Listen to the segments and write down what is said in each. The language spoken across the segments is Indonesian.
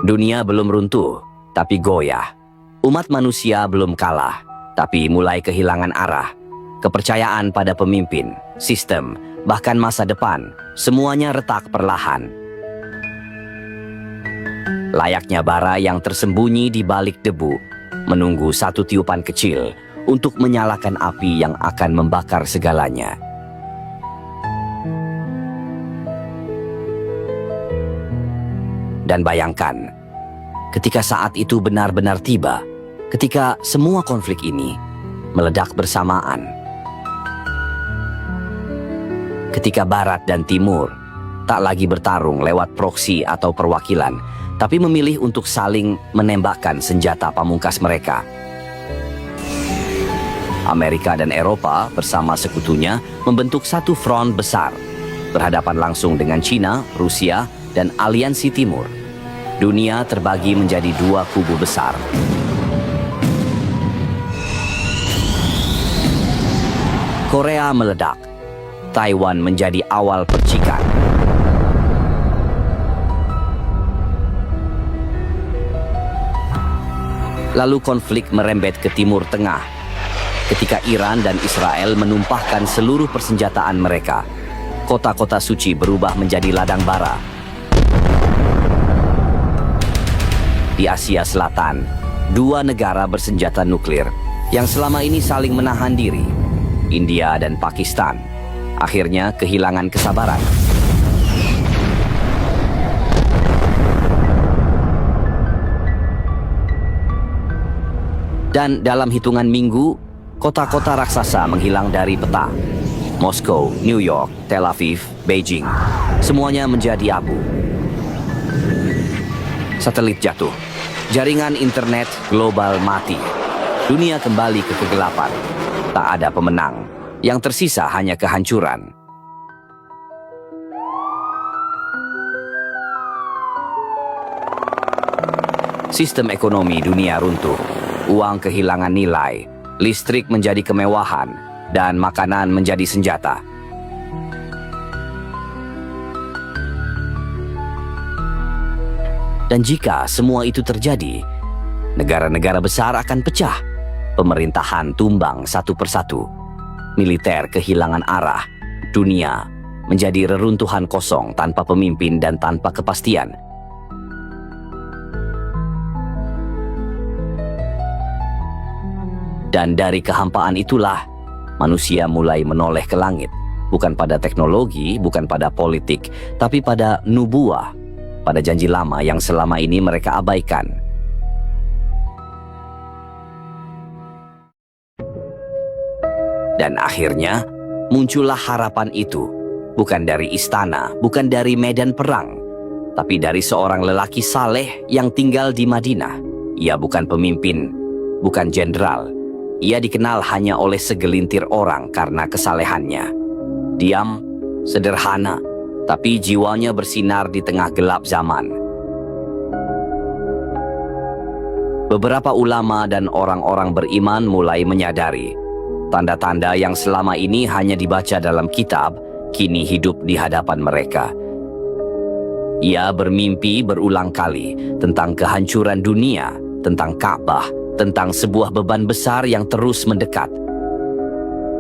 Dunia belum runtuh, tapi goyah. Umat manusia belum kalah, tapi mulai kehilangan arah. Kepercayaan pada pemimpin, sistem, bahkan masa depan, semuanya retak perlahan. Layaknya bara yang tersembunyi di balik debu, menunggu satu tiupan kecil untuk menyalakan api yang akan membakar segalanya. Dan bayangkan, ketika saat itu benar-benar tiba, ketika semua konflik ini meledak bersamaan. Ketika Barat dan Timur tak lagi bertarung lewat proksi atau perwakilan, tapi memilih untuk saling menembakkan senjata pamungkas mereka. Amerika dan Eropa bersama sekutunya membentuk satu front besar, berhadapan langsung dengan Cina, Rusia, dan Aliansi Timur. Dunia terbagi menjadi dua kubu besar. Korea meledak. Taiwan menjadi awal percikan. Lalu konflik merembet ke Timur Tengah, ketika Iran dan Israel menumpahkan seluruh persenjataan mereka. Kota-kota suci berubah menjadi ladang bara. Di Asia Selatan, dua negara bersenjata nuklir yang selama ini saling menahan diri, India dan Pakistan, akhirnya kehilangan kesabaran. Dan dalam hitungan minggu, kota-kota raksasa menghilang dari peta. Moskow, New York, Tel Aviv, Beijing, semuanya menjadi abu. Satelit jatuh, jaringan internet global mati. Dunia kembali ke kegelapan. Tak ada pemenang, yang tersisa hanya kehancuran. Sistem ekonomi dunia runtuh, uang kehilangan nilai, listrik menjadi kemewahan, dan makanan menjadi senjata. Dan jika semua itu terjadi, negara-negara besar akan pecah, pemerintahan tumbang satu persatu, militer kehilangan arah, dunia menjadi reruntuhan kosong tanpa pemimpin dan tanpa kepastian. Dan dari kehampaan itulah, manusia mulai menoleh ke langit, bukan pada teknologi, bukan pada politik, tapi pada nubuah, pada janji lama yang selama ini mereka abaikan. Dan akhirnya, muncullah harapan itu, bukan dari istana, bukan dari medan perang, tapi dari seorang lelaki saleh yang tinggal di Madinah. Ia bukan pemimpin, bukan jenderal. Ia dikenal hanya oleh segelintir orang karena kesalehannya. Diam, sederhana, tapi jiwanya bersinar di tengah gelap zaman. Beberapa ulama dan orang-orang beriman mulai menyadari tanda-tanda yang selama ini hanya dibaca dalam kitab, kini hidup di hadapan mereka. Ia bermimpi berulang kali tentang kehancuran dunia, tentang Ka'bah, tentang sebuah beban besar yang terus mendekat.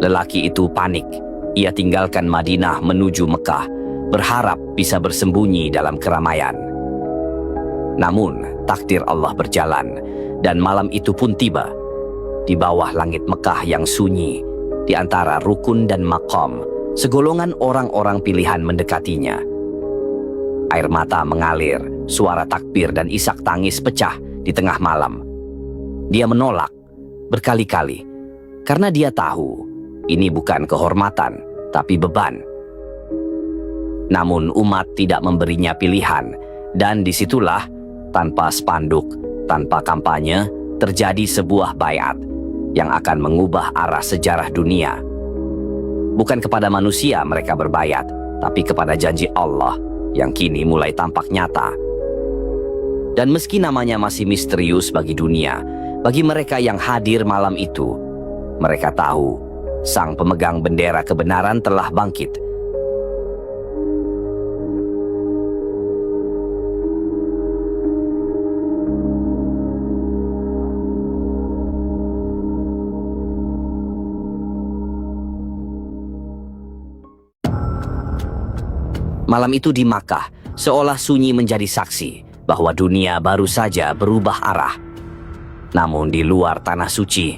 Lelaki itu panik. Ia tinggalkan Madinah menuju Mekah, berharap bisa bersembunyi dalam keramaian. Namun, takdir Allah berjalan, dan malam itu pun tiba. Di bawah langit Mekah yang sunyi, di antara rukun dan maqam, segolongan orang-orang pilihan mendekatinya. Air mata mengalir, suara takbir dan isak tangis pecah di tengah malam. Dia menolak berkali-kali, karena dia tahu ini bukan kehormatan, tapi beban. Namun umat tidak memberinya pilihan, dan disitulah, tanpa spanduk, tanpa kampanye, terjadi sebuah baiat yang akan mengubah arah sejarah dunia. Bukan kepada manusia mereka berbaiat, tapi kepada janji Allah yang kini mulai tampak nyata. Dan meski namanya masih misterius bagi dunia, bagi mereka yang hadir malam itu, mereka tahu sang pemegang bendera kebenaran telah bangkit. Malam itu di Makkah, seolah sunyi menjadi saksi bahwa dunia baru saja berubah arah. Namun di luar tanah suci,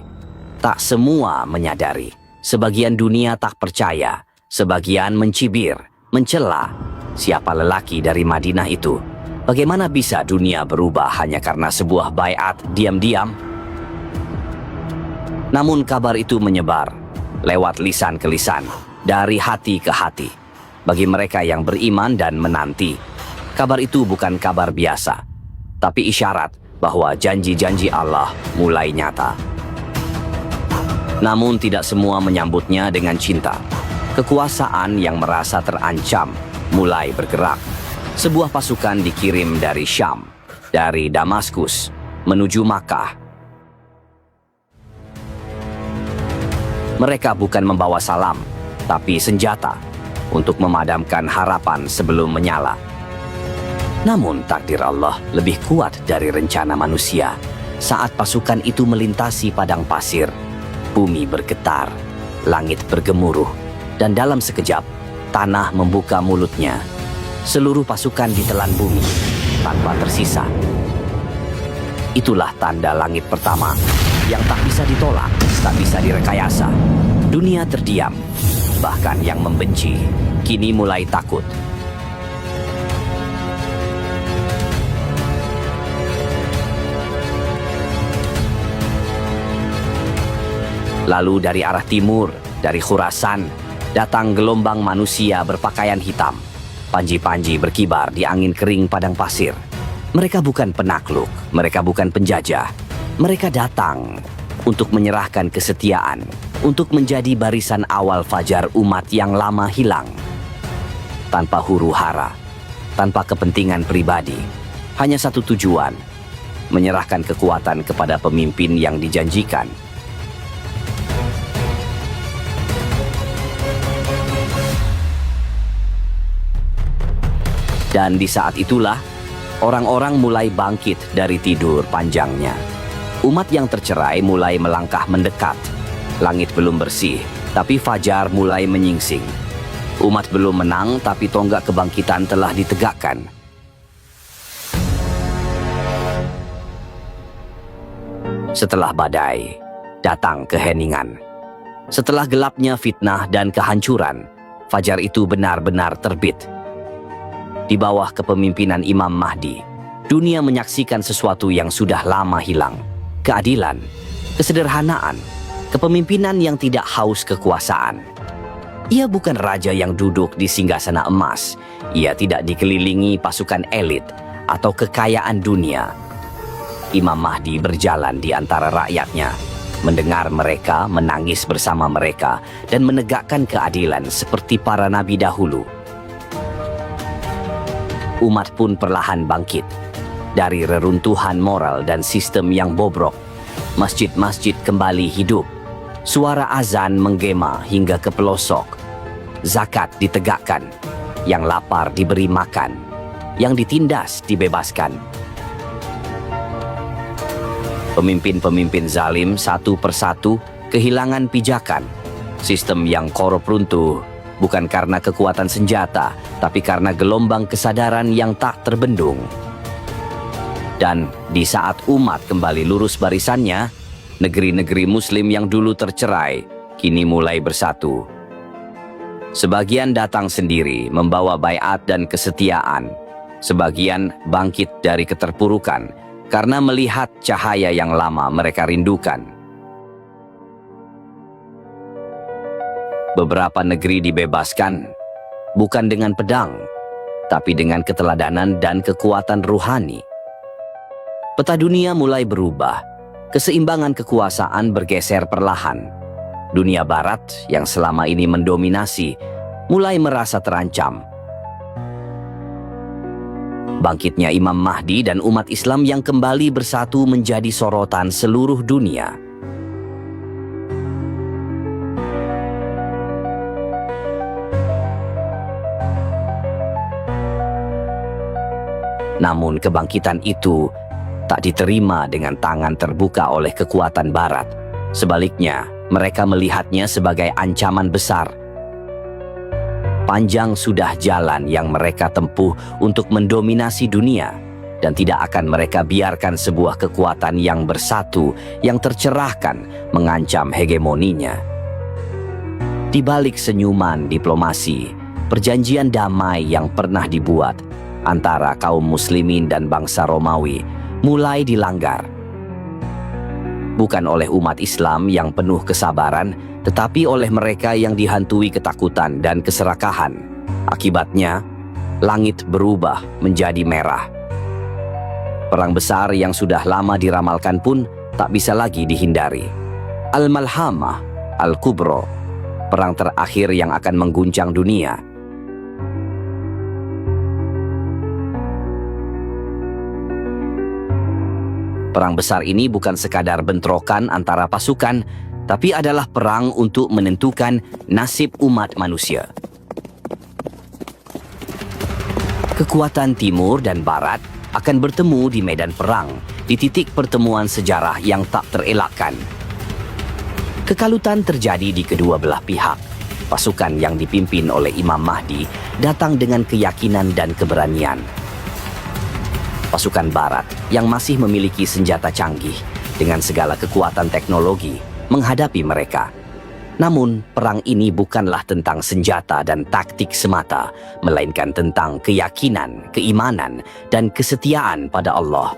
tak semua menyadari. Sebagian dunia tak percaya, sebagian mencibir, mencela. Siapa lelaki dari Madinah itu? Bagaimana bisa dunia berubah hanya karena sebuah baiat diam-diam? Namun kabar itu menyebar, lewat lisan ke lisan, dari hati ke hati. Bagi mereka yang beriman dan menanti, kabar itu bukan kabar biasa, tapi isyarat bahwa janji-janji Allah mulai nyata. Namun tidak semua menyambutnya dengan cinta. Kekuasaan yang merasa terancam mulai bergerak. Sebuah pasukan dikirim dari Syam, dari Damaskus, menuju Makkah. Mereka bukan membawa salam, tapi senjata untuk memadamkan harapan sebelum menyala. Namun takdir Allah lebih kuat dari rencana manusia. Saat pasukan itu melintasi padang pasir, bumi bergetar, langit bergemuruh, dan dalam sekejap, tanah membuka mulutnya. Seluruh pasukan ditelan bumi, tanpa tersisa. Itulah tanda langit pertama, yang tak bisa ditolak, tak bisa direkayasa. Dunia terdiam, bahkan yang membenci, kini mulai takut. Lalu dari arah timur, dari Khurasan, datang gelombang manusia berpakaian hitam. Panji-panji berkibar di angin kering padang pasir. Mereka bukan penakluk, mereka bukan penjajah. Mereka datang untuk menyerahkan kesetiaan, untuk menjadi barisan awal fajar umat yang lama hilang. Tanpa huru-hara, tanpa kepentingan pribadi, hanya satu tujuan, menyerahkan kekuatan kepada pemimpin yang dijanjikan. Dan di saat itulah, orang-orang mulai bangkit dari tidur panjangnya. Umat yang tercerai mulai melangkah mendekat. Langit belum bersih, tapi fajar mulai menyingsing. Umat belum menang, tapi tonggak kebangkitan telah ditegakkan. Setelah badai, datang keheningan. Setelah gelapnya fitnah dan kehancuran, fajar itu benar-benar terbit. Di bawah kepemimpinan Imam Mahdi, dunia menyaksikan sesuatu yang sudah lama hilang. Keadilan, kesederhanaan, kepemimpinan yang tidak haus kekuasaan. Ia bukan raja yang duduk di singgasana emas. Ia tidak dikelilingi pasukan elit atau kekayaan dunia. Imam Mahdi berjalan di antara rakyatnya, mendengar mereka, menangis bersama mereka, dan menegakkan keadilan seperti para nabi dahulu. Umat pun perlahan bangkit dari reruntuhan moral dan sistem yang bobrok. Masjid-masjid kembali hidup. Suara azan menggema hingga ke pelosok. Zakat ditegakkan. Yang lapar diberi makan. Yang ditindas dibebaskan. Pemimpin-pemimpin zalim satu persatu kehilangan pijakan. Sistem yang korup runtuh bukan karena kekuatan senjata, tapi karena gelombang kesadaran yang tak terbendung. Dan di saat umat kembali lurus barisannya, negeri-negeri Muslim yang dulu tercerai kini mulai bersatu. Sebagian datang sendiri membawa baiat dan kesetiaan. Sebagian bangkit dari keterpurukan karena melihat cahaya yang lama mereka rindukan. Beberapa negeri dibebaskan, bukan dengan pedang, tapi dengan keteladanan dan kekuatan ruhani. Peta dunia mulai berubah, keseimbangan kekuasaan bergeser perlahan. Dunia barat yang selama ini mendominasi, mulai merasa terancam. Bangkitnya Imam Mahdi dan umat Islam yang kembali bersatu menjadi sorotan seluruh dunia. Namun kebangkitan itu tak diterima dengan tangan terbuka oleh kekuatan barat. Sebaliknya, mereka melihatnya sebagai ancaman besar. Panjang sudah jalan yang mereka tempuh untuk mendominasi dunia, dan tidak akan mereka biarkan sebuah kekuatan yang bersatu, yang tercerahkan, mengancam hegemoninya. Di balik senyuman diplomasi, perjanjian damai yang pernah dibuat antara kaum muslimin dan bangsa Romawi mulai dilanggar. Bukan oleh umat Islam yang penuh kesabaran, tetapi oleh mereka yang dihantui ketakutan dan keserakahan. Akibatnya, langit berubah menjadi merah. Perang besar yang sudah lama diramalkan pun tak bisa lagi dihindari. Al-Malhamah Al-Kubro, perang terakhir yang akan mengguncang dunia. Perang besar ini bukan sekadar bentrokan antara pasukan, tapi adalah perang untuk menentukan nasib umat manusia. Kekuatan timur dan barat akan bertemu di medan perang, di titik pertemuan sejarah yang tak terelakkan. Kekalutan terjadi di kedua belah pihak. Pasukan yang dipimpin oleh Imam Mahdi datang dengan keyakinan dan keberanian. Pasukan barat yang masih memiliki senjata canggih dengan segala kekuatan teknologi menghadapi mereka. Namun, perang ini bukanlah tentang senjata dan taktik semata, melainkan tentang keyakinan, keimanan, dan kesetiaan pada Allah.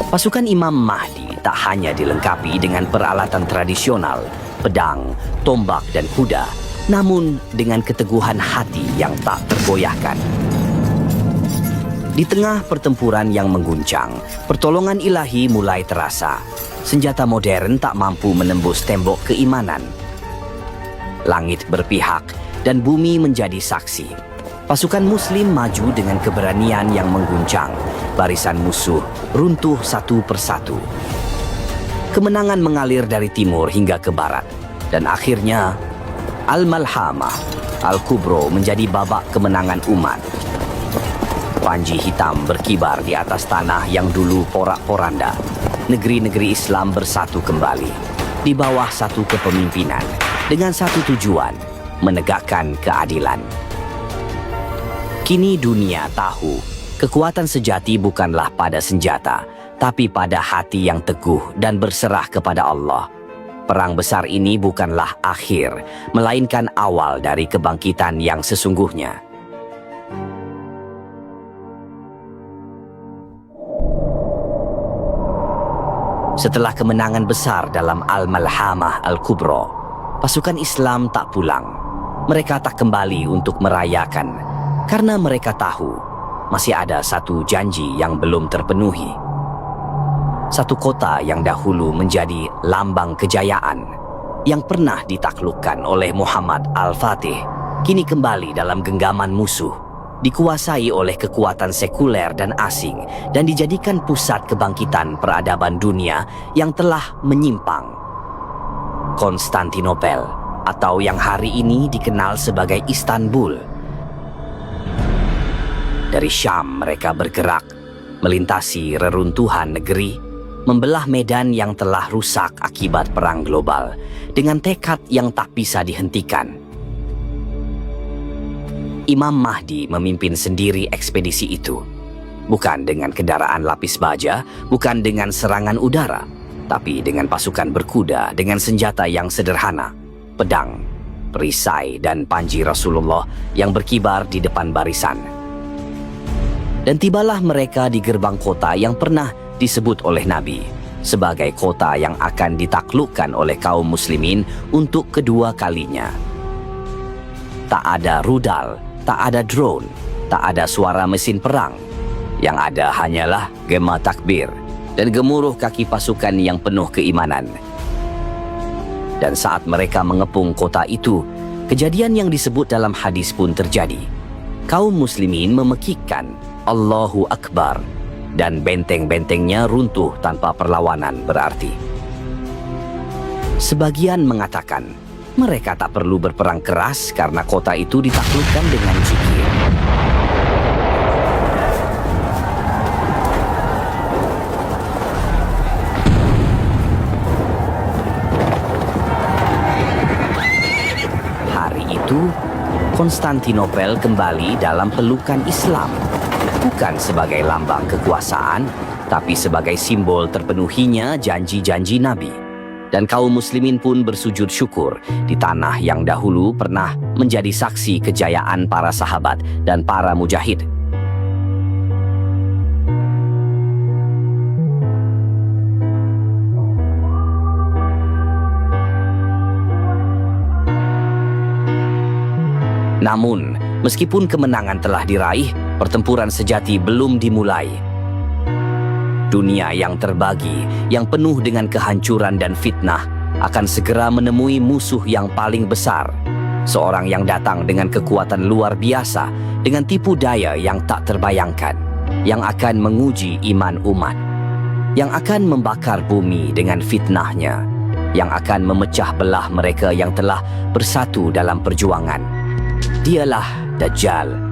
Pasukan Imam Mahdi tak hanya dilengkapi dengan peralatan tradisional, pedang, tombak, dan kuda, namun dengan keteguhan hati yang tak tergoyahkan. Di tengah pertempuran yang mengguncang, pertolongan ilahi mulai terasa. Senjata modern tak mampu menembus tembok keimanan. Langit berpihak dan bumi menjadi saksi. Pasukan Muslim maju dengan keberanian yang mengguncang. Barisan musuh runtuh satu persatu. Kemenangan mengalir dari timur hingga ke barat. Dan akhirnya, Al-Malhamah Al-Kubro menjadi babak kemenangan umat. Panji hitam berkibar di atas tanah yang dulu porak-poranda. Negeri-negeri Islam bersatu kembali di bawah satu kepemimpinan dengan satu tujuan, menegakkan keadilan. Kini dunia tahu, kekuatan sejati bukanlah pada senjata, tapi pada hati yang teguh dan berserah kepada Allah. Perang besar ini bukanlah akhir, melainkan awal dari kebangkitan yang sesungguhnya. Setelah kemenangan besar dalam Al-Malhamah Al-Kubro, pasukan Islam tak pulang. Mereka tak kembali untuk merayakan, karena mereka tahu masih ada satu janji yang belum terpenuhi. Satu kota yang dahulu menjadi lambang kejayaan, yang pernah ditaklukkan oleh Muhammad Al-Fatih, kini kembali dalam genggaman musuh, dikuasai oleh kekuatan sekuler dan asing, dan dijadikan pusat kebangkitan peradaban dunia yang telah menyimpang. Konstantinopel, atau yang hari ini dikenal sebagai Istanbul. Dari Syam mereka bergerak, melintasi reruntuhan negeri, membelah medan yang telah rusak akibat perang global, dengan tekad yang tak bisa dihentikan. Imam Mahdi memimpin sendiri ekspedisi itu. Bukan dengan kendaraan lapis baja, bukan dengan serangan udara, tapi dengan pasukan berkuda dengan senjata yang sederhana, pedang, perisai, dan panji Rasulullah yang berkibar di depan barisan. Dan tibalah mereka di gerbang kota yang pernah disebut oleh Nabi sebagai kota yang akan ditaklukkan oleh kaum muslimin untuk kedua kalinya. Tak ada rudal, tak ada drone, tak ada suara mesin perang. Yang ada hanyalah gema takbir dan gemuruh kaki pasukan yang penuh keimanan. Dan saat mereka mengepung kota itu, kejadian yang disebut dalam hadis pun terjadi. Kaum muslimin memekikkan Allahu Akbar, dan benteng-bentengnya runtuh tanpa perlawanan berarti. Sebagian mengatakan, mereka tak perlu berperang keras karena kota itu ditaklukkan dengan zikir. Hari itu, Konstantinopel kembali dalam pelukan Islam, bukan sebagai lambang kekuasaan, tapi sebagai simbol terpenuhinya janji-janji Nabi. Dan kaum muslimin pun bersujud syukur di tanah yang dahulu pernah menjadi saksi kejayaan para sahabat dan para mujahid. Namun, meskipun kemenangan telah diraih, pertempuran sejati belum dimulai. Dunia yang terbagi, yang penuh dengan kehancuran dan fitnah, akan segera menemui musuh yang paling besar. Seorang yang datang dengan kekuatan luar biasa, dengan tipu daya yang tak terbayangkan, yang akan menguji iman umat, yang akan membakar bumi dengan fitnahnya, yang akan memecah belah mereka yang telah bersatu dalam perjuangan. Dialah Dajjal,